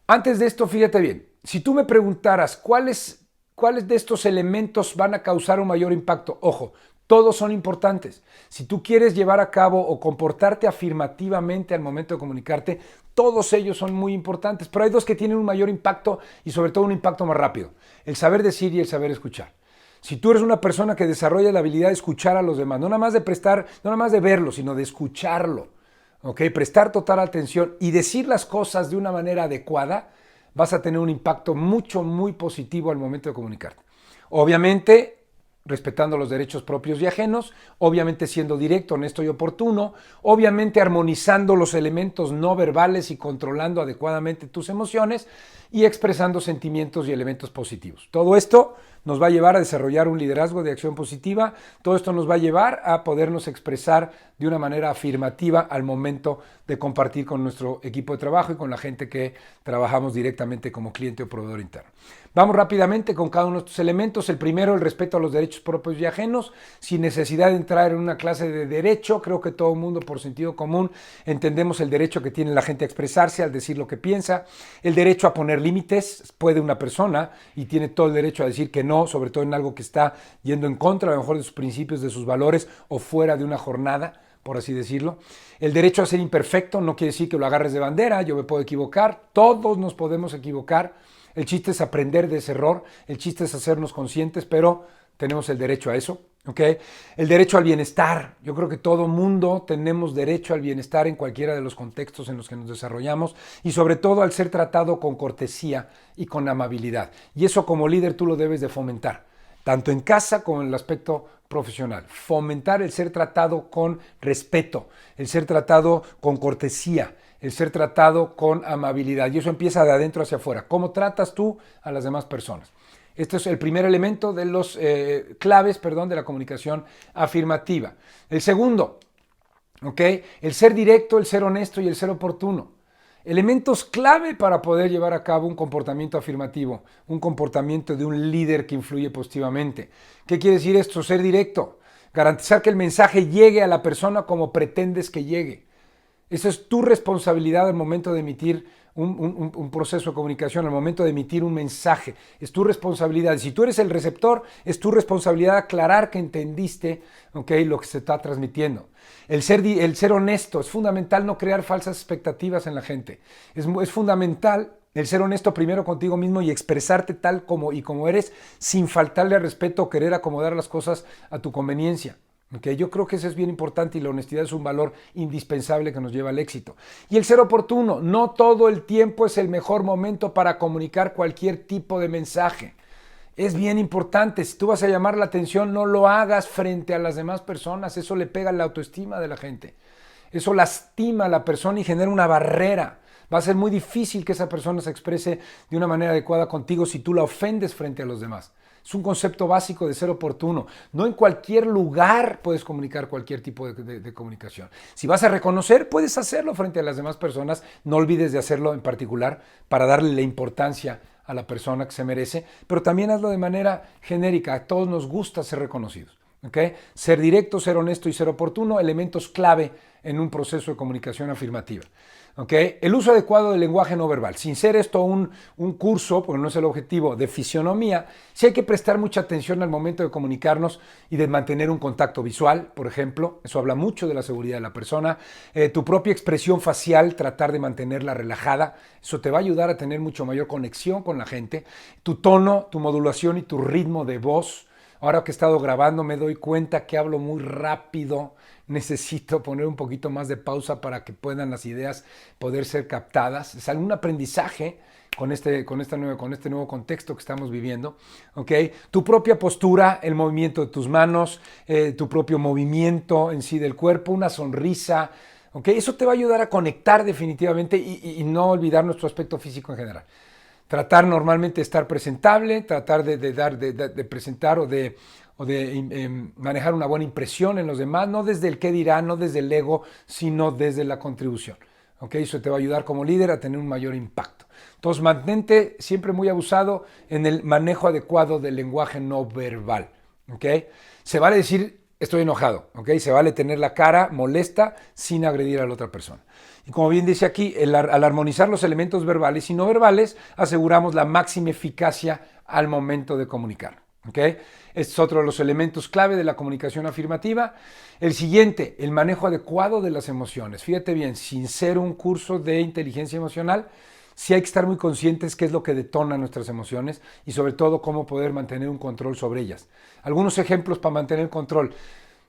Antes de esto, fíjate bien, si tú me preguntaras cuáles de estos elementos van a causar un mayor impacto, ojo, todos son importantes. Si tú quieres llevar a cabo o comportarte afirmativamente al momento de comunicarte, todos ellos son muy importantes, pero hay dos que tienen un mayor impacto y sobre todo un impacto más rápido. El saber decir y el saber escuchar. Si tú eres una persona que desarrolla la habilidad de escuchar a los demás, no nada más de prestar, no nada más de verlo, sino de escucharlo, ¿ok? Prestar total atención y decir las cosas de una manera adecuada, vas a tener un impacto muy positivo al momento de comunicarte. Obviamente, respetando los derechos propios y ajenos, obviamente siendo directo, honesto y oportuno, obviamente armonizando los elementos no verbales y controlando adecuadamente tus emociones y expresando sentimientos y elementos positivos. Todo esto nos va a llevar a desarrollar un liderazgo de acción positiva, todo esto nos va a llevar a podernos expresar de una manera afirmativa al momento de compartir con nuestro equipo de trabajo y con la gente que trabajamos directamente como cliente o proveedor interno. Vamos rápidamente con cada uno de estos elementos. El primero, el respeto a los derechos propios y ajenos, sin necesidad de entrar en una clase de derecho. Creo que todo el mundo, por sentido común, entendemos el derecho que tiene la gente a expresarse, al decir lo que piensa, el derecho a poner límites. Puede una persona y tiene todo el derecho a decir que no, sobre todo en algo que está yendo en contra, a lo mejor de sus principios, de sus valores o fuera de una jornada, por así decirlo. El derecho a ser imperfecto no quiere decir que lo agarres de bandera, yo me puedo equivocar, todos nos podemos equivocar. El chiste es aprender de ese error, el chiste es hacernos conscientes, pero tenemos el derecho a eso, ¿ok? El derecho al bienestar. Yo creo que todo mundo tenemos derecho al bienestar en cualquiera de los contextos en los que nos desarrollamos y sobre todo al ser tratado con cortesía y con amabilidad. Y eso como líder tú lo debes de fomentar, tanto en casa como en el aspecto profesional. Fomentar el ser tratado con respeto, el ser tratado con cortesía, el ser tratado con amabilidad. Y eso empieza de adentro hacia afuera. ¿Cómo tratas tú a las demás personas? Este es el primer elemento de los claves, de la comunicación afirmativa. El segundo, ¿ok? El ser directo, el ser honesto y el ser oportuno. Elementos clave para poder llevar a cabo un comportamiento afirmativo, un comportamiento de un líder que influye positivamente. ¿Qué quiere decir esto? Ser directo. Garantizar que el mensaje llegue a la persona como pretendes que llegue. Esa es tu responsabilidad al momento de emitir un proceso de comunicación, al momento de emitir un mensaje. Es tu responsabilidad. Si tú eres el receptor, es tu responsabilidad aclarar que entendiste, ¿okay?, lo que se está transmitiendo. El ser honesto. Es fundamental no crear falsas expectativas en la gente. Es fundamental el ser honesto primero contigo mismo y expresarte tal como eres, sin faltarle al respeto o querer acomodar las cosas a tu conveniencia. Okay, yo creo que eso es bien importante y la honestidad es un valor indispensable que nos lleva al éxito. Y el ser oportuno, no todo el tiempo es el mejor momento para comunicar cualquier tipo de mensaje. Es bien importante, si tú vas a llamar la atención, no lo hagas frente a las demás personas, eso le pega a la autoestima de la gente. Eso lastima a la persona y genera una barrera. Va a ser muy difícil que esa persona se exprese de una manera adecuada contigo si tú la ofendes frente a los demás. Es un concepto básico de ser oportuno. No en cualquier lugar puedes comunicar cualquier tipo de comunicación. Si vas a reconocer, puedes hacerlo frente a las demás personas. No olvides de hacerlo en particular para darle la importancia a la persona que se merece, pero también hazlo de manera genérica. A todos nos gusta ser reconocidos. ¿Okay? Ser directo, ser honesto y ser oportuno, elementos clave en un proceso de comunicación afirmativa. ¿ok? El uso adecuado del lenguaje no verbal. Sin ser esto un curso, porque no es el objetivo, de fisionomía, sí hay que prestar mucha atención al momento de comunicarnos y de mantener un contacto visual, por ejemplo. Eso habla mucho de la seguridad de la persona. Tu propia expresión facial, tratar de mantenerla relajada. Eso te va a ayudar a tener mucho mayor conexión con la gente. Tu tono, tu modulación y tu ritmo de voz. Ahora que he estado grabando me doy cuenta que hablo muy rápido. Necesito poner un poquito más de pausa para que puedan las ideas poder ser captadas. Es algún aprendizaje con este nuevo contexto que estamos viviendo. ¿Okay? Tu propia postura, el movimiento de tus manos, tu propio movimiento en sí del cuerpo, una sonrisa. ¿Okay? Eso te va a ayudar a conectar definitivamente y no olvidar nuestro aspecto físico en general. Tratar normalmente de estar presentable, tratar de presentar o de manejar una buena impresión en los demás, no desde el qué dirán, no desde el ego, sino desde la contribución. ¿Okay? Eso te va a ayudar como líder a tener un mayor impacto. Entonces, mantente siempre muy abusado en el manejo adecuado del lenguaje no verbal. ¿Okay? Se vale decir estoy enojado, ¿okay? Se vale tener la cara molesta sin agredir a la otra persona. Y como bien dice aquí, al armonizar los elementos verbales y no verbales, aseguramos la máxima eficacia al momento de comunicar. ¿Okay? Este es otro de los elementos clave de la comunicación afirmativa. El siguiente, el manejo adecuado de las emociones. Fíjate bien, sin ser un curso de inteligencia emocional, sí hay que estar muy conscientes qué es lo que detona nuestras emociones y sobre todo cómo poder mantener un control sobre ellas. Algunos ejemplos para mantener el control.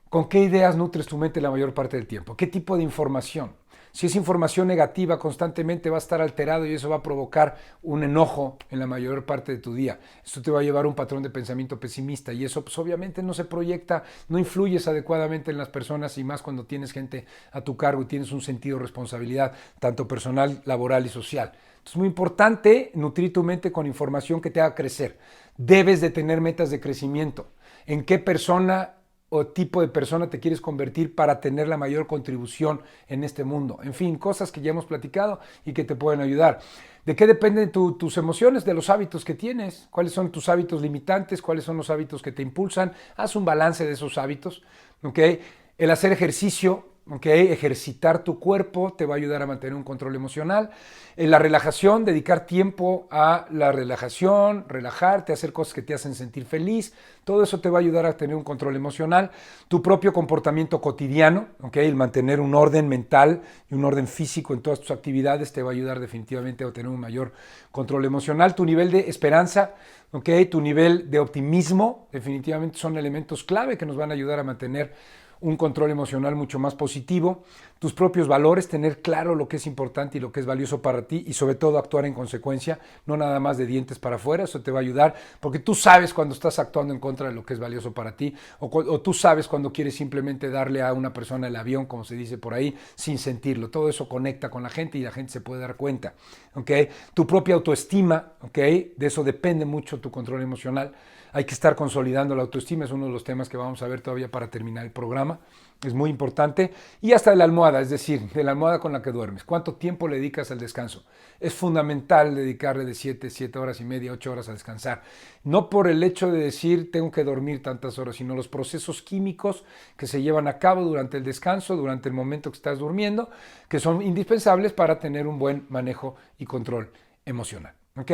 ¿Con qué ideas nutres tu mente la mayor parte del tiempo? ¿Qué tipo de información? Si es información negativa, constantemente va a estar alterado y eso va a provocar un enojo en la mayor parte de tu día. Esto te va a llevar a un patrón de pensamiento pesimista y eso pues, obviamente no se proyecta, no influyes adecuadamente en las personas y más cuando tienes gente a tu cargo y tienes un sentido de responsabilidad, tanto personal, laboral y social. Es muy importante nutrir tu mente con información que te haga crecer. Debes de tener metas de crecimiento. ¿En qué persona o tipo de persona te quieres convertir para tener la mayor contribución en este mundo? En fin, cosas que ya hemos platicado y que te pueden ayudar. ¿De qué dependen tus emociones? De los hábitos que tienes. ¿Cuáles son tus hábitos limitantes? ¿Cuáles son los hábitos que te impulsan? Haz un balance de esos hábitos. ¿Okay? El hacer ejercicio, ¿okay? Ejercitar tu cuerpo te va a ayudar a mantener un control emocional. La relajación, dedicar tiempo a la relajación, relajarte, hacer cosas que te hacen sentir feliz. Todo eso te va a ayudar a tener un control emocional. Tu propio comportamiento cotidiano, ¿okay? El mantener un orden mental y un orden físico en todas tus actividades te va a ayudar definitivamente a tener un mayor control emocional. Tu nivel de esperanza, ¿okay? Tu nivel de optimismo, definitivamente son elementos clave que nos van a ayudar a mantener un control emocional mucho más positivo, tus propios valores, tener claro lo que es importante y lo que es valioso para ti y sobre todo actuar en consecuencia, no nada más de dientes para afuera. Eso te va a ayudar porque tú sabes cuando estás actuando en contra de lo que es valioso para ti o tú sabes cuando quieres simplemente darle a una persona el avión, como se dice por ahí, sin sentirlo. Todo eso conecta con la gente y la gente se puede dar cuenta. ¿Okay? Tu propia autoestima, ¿okay? De eso depende mucho tu control emocional. Hay que estar consolidando la autoestima, es uno de los temas que vamos a ver todavía para terminar el programa. Es muy importante. Y hasta de la almohada, es decir, de la almohada con la que duermes. ¿Cuánto tiempo le dedicas al descanso? Es fundamental dedicarle de 7 horas y media, 8 horas a descansar. No por el hecho de decir tengo que dormir tantas horas, sino los procesos químicos que se llevan a cabo durante el descanso, durante el momento que estás durmiendo, que son indispensables para tener un buen manejo y control emocional. ¿Ok?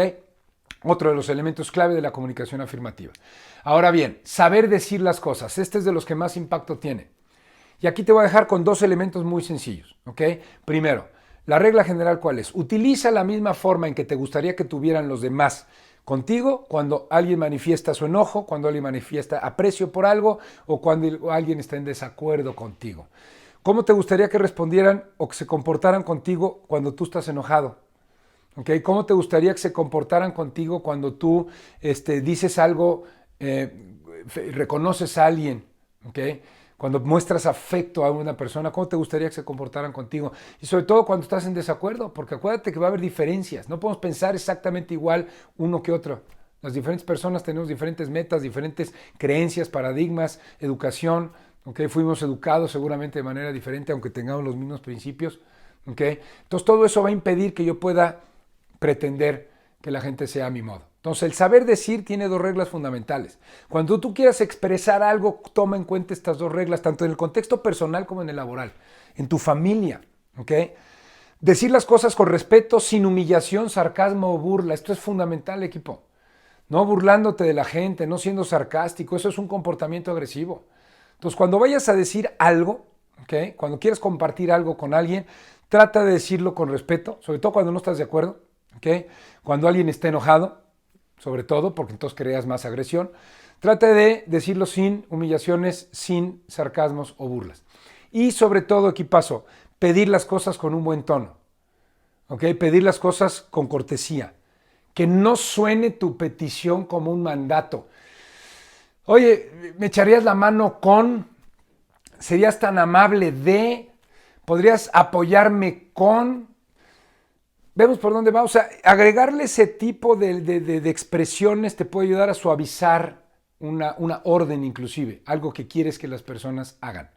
Otro de los elementos clave de la comunicación afirmativa. Ahora bien, saber decir las cosas. Este es de los que más impacto tiene. Y aquí te voy a dejar con dos elementos muy sencillos. ¿Ok? Primero, la regla general, ¿cuál es? Utiliza la misma forma en que te gustaría que tuvieran los demás contigo cuando alguien manifiesta su enojo, cuando alguien manifiesta aprecio por algo o cuando alguien está en desacuerdo contigo. ¿Cómo te gustaría que respondieran o que se comportaran contigo cuando tú estás enojado? ¿Okay? ¿Cómo te gustaría que se comportaran contigo cuando tú dices algo, reconoces a alguien? ¿Okay? Cuando muestras afecto a una persona, ¿cómo te gustaría que se comportaran contigo? Y sobre todo cuando estás en desacuerdo, porque acuérdate que va a haber diferencias. No podemos pensar exactamente igual uno que otro. Las diferentes personas tenemos diferentes metas, diferentes creencias, paradigmas, educación. ¿Okay? Fuimos educados seguramente de manera diferente, aunque tengamos los mismos principios. ¿Okay? Entonces todo eso va a impedir que yo pueda pretender que la gente sea a mi modo. Entonces, el saber decir tiene dos reglas fundamentales. Cuando tú quieras expresar algo, toma en cuenta estas dos reglas, tanto en el contexto personal como en el laboral, en tu familia, ¿ok? Decir las cosas con respeto, sin humillación, sarcasmo o burla. Esto es fundamental, equipo. No burlándote de la gente, no siendo sarcástico. Eso es un comportamiento agresivo. Entonces, cuando vayas a decir algo, ¿okay? Cuando quieras compartir algo con alguien, trata de decirlo con respeto, sobre todo cuando no estás de acuerdo. ¿Okay? Cuando alguien está enojado, sobre todo, porque entonces creas más agresión. Trata de decirlo sin humillaciones, sin sarcasmos o burlas. Y sobre todo, equipazo, pedir las cosas con un buen tono, ¿ok? Pedir las cosas con cortesía, que no suene tu petición como un mandato. Oye, ¿me echarías la mano con? ¿Serías tan amable de? ¿Podrías apoyarme con? Vemos por dónde va. O sea, agregarle ese tipo de expresiones te puede ayudar a suavizar una orden inclusive, algo que quieres que las personas hagan.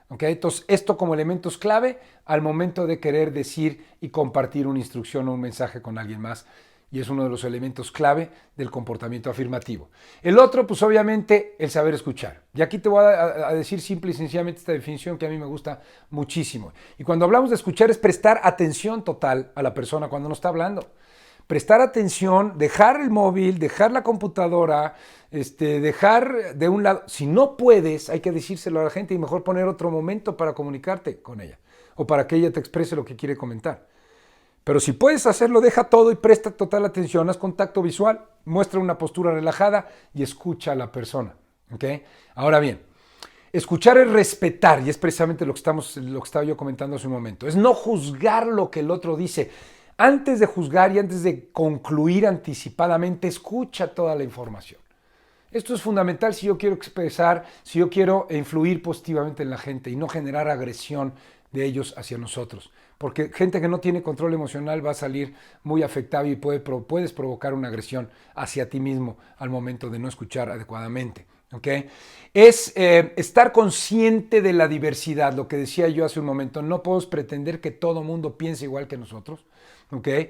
¿Okay? Entonces, esto como elementos clave al momento de querer decir y compartir una instrucción o un mensaje con alguien más. Y es uno de los elementos clave del comportamiento afirmativo. El otro, pues obviamente, el saber escuchar. Y aquí te voy a decir simple y sencillamente esta definición que a mí me gusta muchísimo. Y cuando hablamos de escuchar es prestar atención total a la persona cuando nos está hablando. Prestar atención, dejar el móvil, dejar la computadora, dejar de un lado. Si no puedes, hay que decírselo a la gente y mejor poner otro momento para comunicarte con ella o para que ella te exprese lo que quiere comentar. Pero si puedes hacerlo, deja todo y presta total atención, haz contacto visual, muestra una postura relajada y escucha a la persona. ¿Okay? Ahora bien, escuchar es respetar, y es precisamente lo que estaba yo comentando hace un momento. Es no juzgar lo que el otro dice. Antes de juzgar y antes de concluir anticipadamente, escucha toda la información. Esto es fundamental si yo quiero expresar, si yo quiero influir positivamente en la gente y no generar agresión de ellos hacia nosotros. Porque gente que no tiene control emocional va a salir muy afectada y puedes provocar una agresión hacia ti mismo al momento de no escuchar adecuadamente. ¿Okay? Es estar consciente de la diversidad, lo que decía yo hace un momento. No podemos pretender que todo mundo piense igual que nosotros. ¿Okay?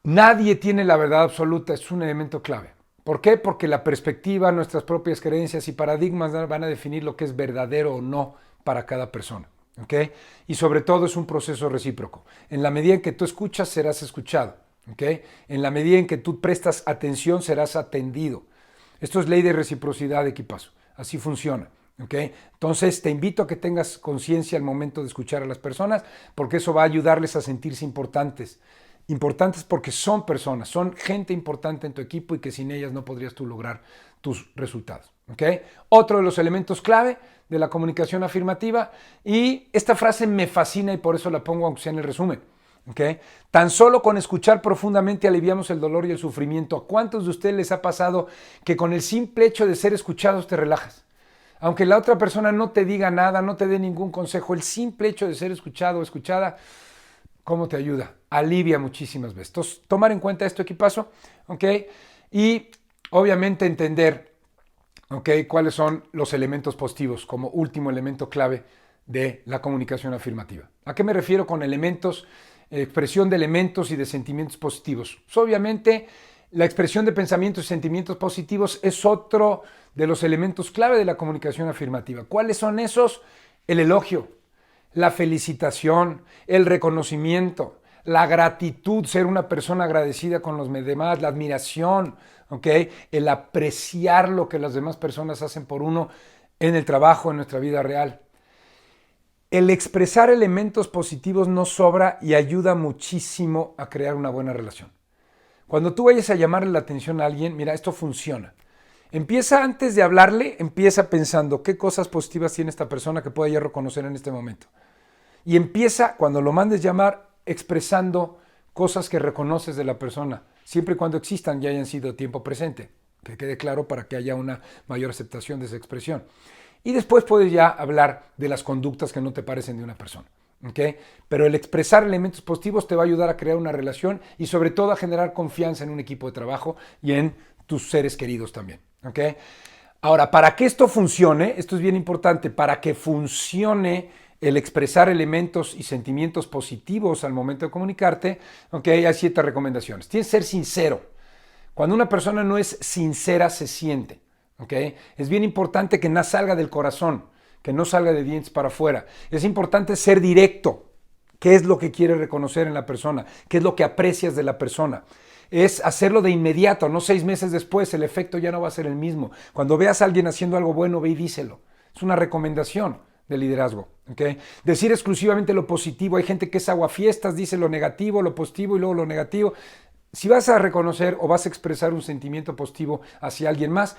Nadie tiene la verdad absoluta, es un elemento clave. ¿Por qué? Porque la perspectiva, nuestras propias creencias y paradigmas van a definir lo que es verdadero o no para cada persona. ¿Okay? Y sobre todo es un proceso recíproco. En la medida en que tú escuchas, serás escuchado. ¿Okay? En la medida en que tú prestas atención, serás atendido. Esto es ley de reciprocidad, equipazo. Así funciona. ¿Okay? Entonces te invito a que tengas conciencia al momento de escuchar a las personas, porque eso va a ayudarles a sentirse importantes. Importantes porque son personas, son gente importante en tu equipo y que sin ellas no podrías tú lograr tus resultados. ¿Okay? Otro de los elementos clave de la comunicación afirmativa, y esta frase me fascina y por eso la pongo aunque sea en el resumen. ¿Okay? Tan solo con escuchar profundamente aliviamos el dolor y el sufrimiento. ¿A cuántos de ustedes les ha pasado que con el simple hecho de ser escuchados te relajas? Aunque la otra persona no te diga nada, no te dé ningún consejo, el simple hecho de ser escuchado o escuchada, ¿cómo te ayuda? Alivia muchísimas veces. Entonces, tomar en cuenta esto, equipazo, ¿ok? Y obviamente entender, ¿ok? Cuáles son los elementos positivos como último elemento clave de la comunicación afirmativa. ¿A qué me refiero con elementos? Expresión de elementos y de sentimientos positivos. Pues obviamente, la expresión de pensamientos y sentimientos positivos es otro de los elementos clave de la comunicación afirmativa. ¿Cuáles son esos? El elogio, la felicitación, el reconocimiento, la gratitud, ser una persona agradecida con los demás, la admiración, ¿okay? El apreciar lo que las demás personas hacen por uno en el trabajo, en nuestra vida real. El expresar elementos positivos no sobra y ayuda muchísimo a crear una buena relación. Cuando tú vayas a llamarle la atención a alguien, mira, esto funciona. Empieza antes de hablarle, empieza pensando qué cosas positivas tiene esta persona que pueda ya reconocer en este momento. Y empieza, cuando lo mandes llamar, expresando cosas que reconoces de la persona, siempre y cuando existan y hayan sido tiempo presente. Que quede claro para que haya una mayor aceptación de esa expresión. Y después puedes ya hablar de las conductas que no te parecen de una persona. ¿Okay? Pero el expresar elementos positivos te va a ayudar a crear una relación y sobre todo a generar confianza en un equipo de trabajo y en tus seres queridos también. ¿Okay? Ahora, para que esto funcione, esto es bien importante, para que funcione el expresar elementos y sentimientos positivos al momento de comunicarte, ¿okay? Hay 7 recomendaciones. Tienes que ser sincero. Cuando una persona no es sincera, se siente. ¿Okay? Es bien importante que no salga del corazón, que no salga de dientes para afuera. Es importante ser directo, ¿Qué es lo que quieres reconocer en la persona? ¿Qué es lo que aprecias de la persona? Es hacerlo de inmediato, no 6 meses después, el efecto ya no va a ser el mismo. Cuando veas a alguien haciendo algo bueno, ve y díselo. Es una recomendación de liderazgo. ¿Okay? Decir exclusivamente lo positivo, hay gente que es aguafiestas, dice lo negativo, lo positivo y luego lo negativo. Si vas a reconocer o vas a expresar un sentimiento positivo hacia alguien más,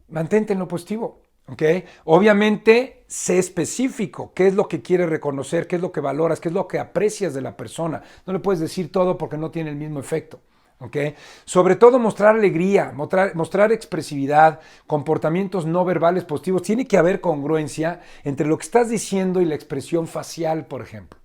mantente en lo positivo. ¿Okay? Obviamente, sé específico, qué es lo que quieres reconocer, qué es lo que valoras, qué es lo que aprecias de la persona. No le puedes decir todo porque no tiene el mismo efecto. ¿Okay? Sobre todo mostrar alegría, mostrar expresividad, comportamientos no verbales positivos. Tiene que haber congruencia entre lo que estás diciendo y la expresión facial, por ejemplo.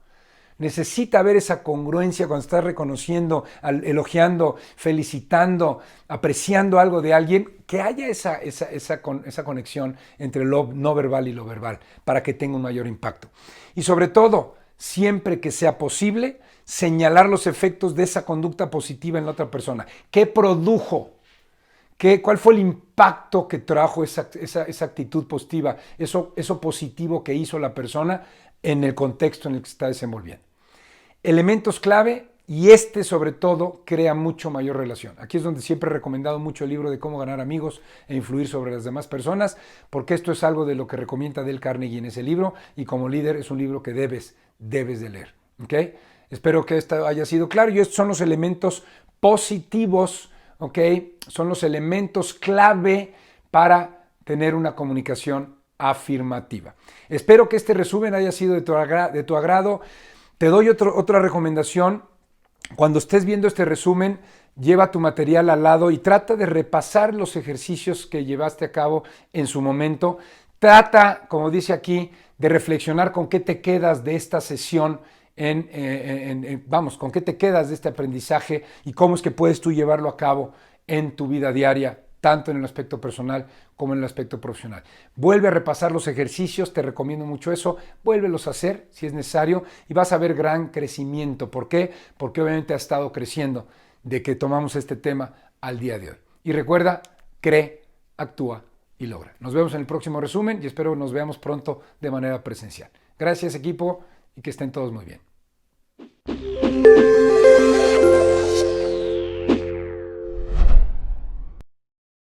Necesita haber esa congruencia cuando estás reconociendo, elogiando, felicitando, apreciando algo de alguien, que haya esa conexión entre lo no verbal y lo verbal para que tenga un mayor impacto. Y sobre todo, siempre que sea posible, señalar los efectos de esa conducta positiva en la otra persona. ¿Qué produjo? ¿Cuál fue el impacto que trajo esa actitud positiva, eso positivo que hizo la persona en el contexto en el que se está desenvolviendo? Elementos clave, y sobre todo crea mucho mayor relación. Aquí es donde siempre he recomendado mucho el libro de Cómo ganar amigos e influir sobre las demás personas, porque esto es algo de lo que recomienda Dale Carnegie en ese libro, y como líder es un libro que debes de leer. ¿Okay? Espero que esto haya sido claro, y estos son los elementos positivos, ¿ok? Son los elementos clave para tener una comunicación afirmativa. Espero que este resumen haya sido de tu agrado. Te doy otra recomendación. Cuando estés viendo este resumen, lleva tu material al lado y trata de repasar los ejercicios que llevaste a cabo en su momento. Trata, como dice aquí, de reflexionar con qué te quedas de esta sesión, con qué te quedas de este aprendizaje y cómo es que puedes tú llevarlo a cabo en tu vida diaria, tanto en el aspecto personal como en el aspecto profesional. Vuelve a repasar los ejercicios, te recomiendo mucho eso, vuélvelos a hacer si es necesario y vas a ver gran crecimiento. ¿Por qué? Porque obviamente ha estado creciendo de que tomamos este tema al día de hoy. Y recuerda, cree, actúa y logra. Nos vemos en el próximo resumen y espero nos veamos pronto de manera presencial. Gracias, equipo, y que estén todos muy bien.